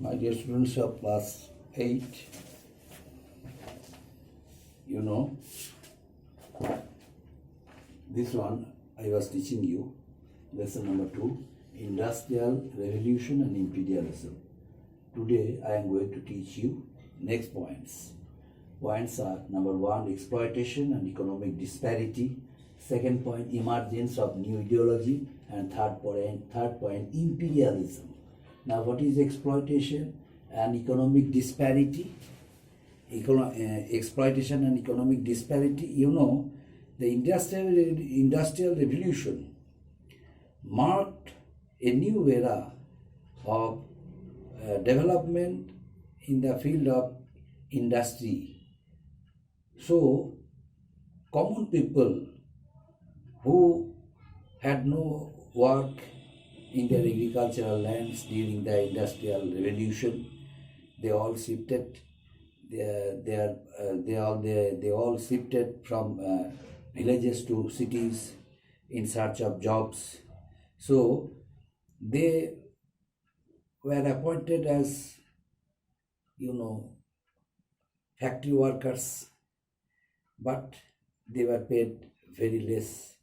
My dear students of class 8, you know, this one I was teaching you, lesson number 2, Industrial Revolution and Imperialism. Today I am going to teach you next points. Points are number 1, exploitation and economic disparity. Second point, emergence of new ideology. And third point, imperialism. Now, what is exploitation and economic disparity? Exploitation and economic disparity. You know, the industrial revolution marked a new era of development in the field of industry. So, common people who had no work in their agricultural lands during the industrial revolution, they all shifted. They all shifted from villages to cities in search of jobs. So they were appointed as, factory workers, but they were paid very less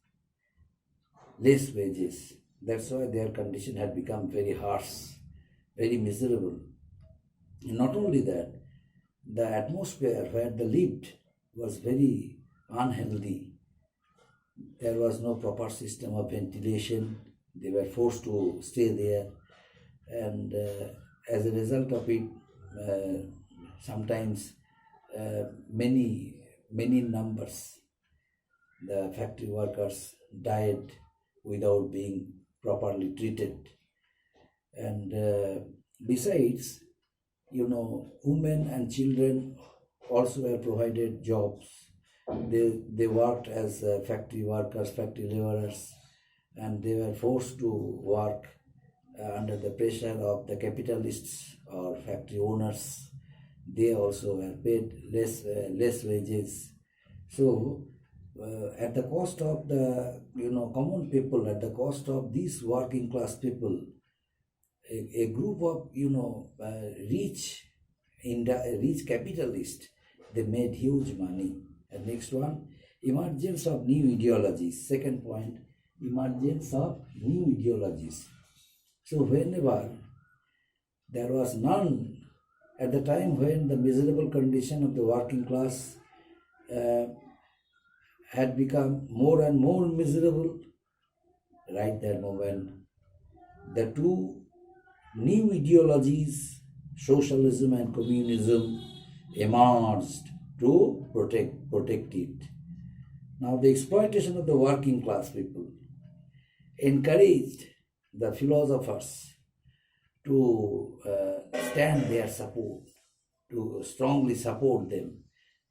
wages. That's why their condition had become very harsh, very miserable. Not only that, the atmosphere where they lived was very unhealthy. There was no proper system of ventilation. They were forced to stay there, and as a result of it, sometimes many numbers, the factory workers died without being properly treated. And besides, women and children also were provided jobs. They worked as factory workers, factory laborers, and they were forced to work under the pressure of the capitalists or factory owners. They also were paid less wages. So at the cost of the common people, at the cost of these working class people, a group of rich capitalists, they made huge money. And next one, emergence of new ideologies. Second point, emergence of new ideologies. So whenever there was none, at the time when the miserable condition of the working class had become more and more miserable, right that moment, the two new ideologies, socialism and communism, emerged to protect it. Now, the exploitation of the working class people encouraged the philosophers to stand their support, to strongly support them.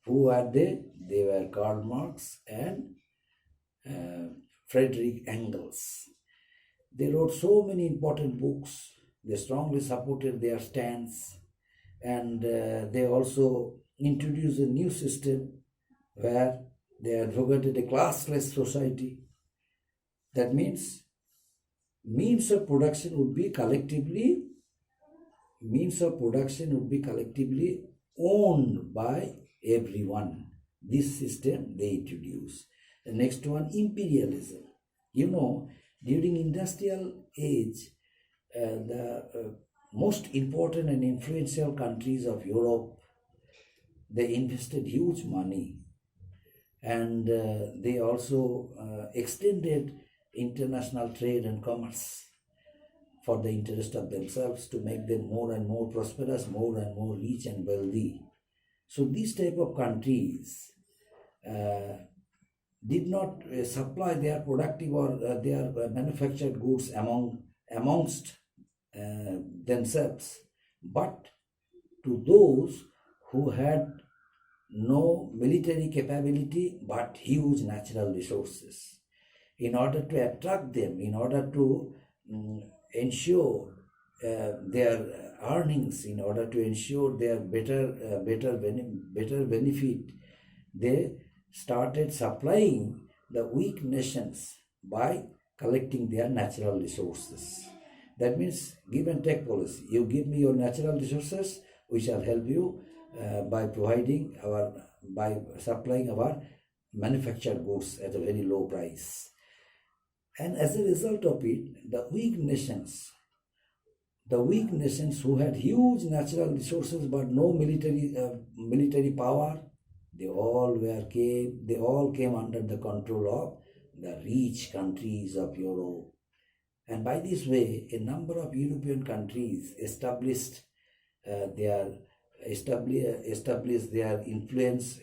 Who were they? They were Karl Marx and Friedrich Engels. They wrote so many important books. They strongly supported their stance, and they also introduced a new system where they advocated a classless society. That means means of production would be collectively owned by everyone. This system they introduced. The next one, imperialism. During industrial age, the most important and influential countries of Europe, they invested huge money, and they also extended international trade and commerce for the interest of themselves, to make them more and more prosperous, more and more rich and wealthy. So these type of countries did not supply their productive or their manufactured goods amongst themselves, but to those who had no military capability but huge natural resources. In order to attract them, in order to ensure their earnings, in order to ensure their better benefit, they started supplying the weak nations by collecting their natural resources. That means give and take policy. You give me your natural resources, we shall help you by supplying our manufactured goods at a very low price. And as a result of it, the weak nations who had huge natural resources but no military power, they all came under the control of the rich countries of Europe. And by this way, a number of European countries established their influence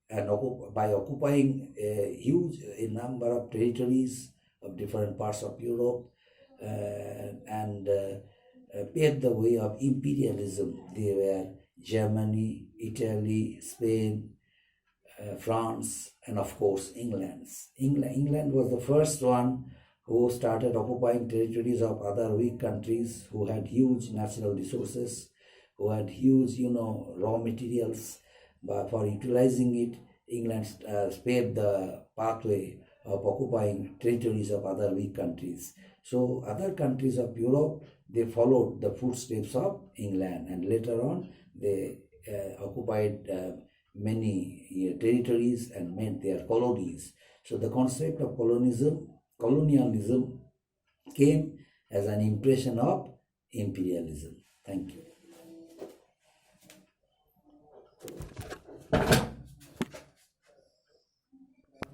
and by occupying a number of territories of different parts of Europe and paved the way of imperialism. They were Germany, Italy, Spain, France, and of course England. England was the first one who started occupying territories of other weak countries who had huge natural resources, who had huge, raw materials. But for utilizing it, England paved the pathway of occupying territories of other weak countries. So other countries of Europe, they followed the footsteps of England, and later on they occupied many territories and made their colonies. So the concept of colonialism came as an impression of imperialism. Thank you.